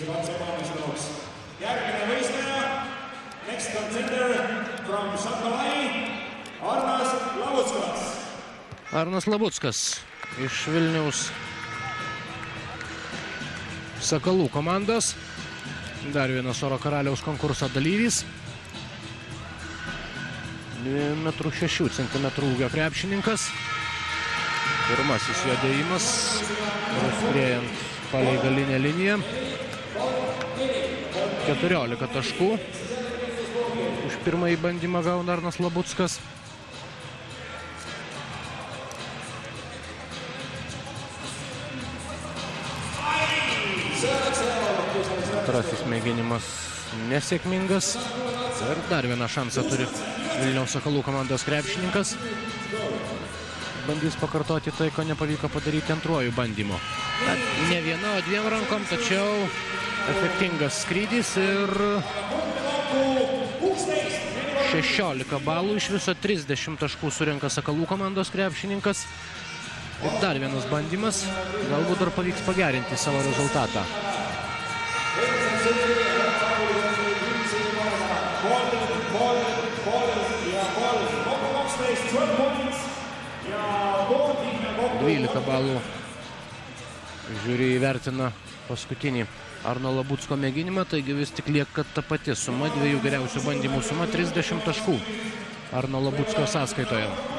Järgmine võistleja, next contender from Sakalai, Arnas Labutskas. Arnas Labutskas iš Vilniaus Sakalų komandos. Dar vienas Oro karaliaus konkurso dalyvis. 2,6 m ūgio krepšininkas. Pirmasis jo dėjimas, skriejant palei galinę liniją. 14 taškų. Už pirmąjį bandymą gauna Arnas Labutskas. Antrasis mėginimas nesėkmingas. Ir dar vieną šansą turi Vilniaus Sakalų komandos krepšininkas. Bandys pakartoti tai, ko nepavyko padaryti antruoju bandymu. Ne viena, o dviem rankom, tačiau efektingas skrydis ir 16 balų, iš viso 30 taškų surenka Sakalų komandos krepšininkas. Ir dar vienas bandymas, galbūt dar pavyks pagerinti savo rezultatą. Dvylika balų žiūri įvertina paskutinį Arno Labutsko mėginimą, taigi vis tik lieka ta pati suma, dviejų geriausių bandymų suma, 30 taškų Arno Labutsko sąskaitoje.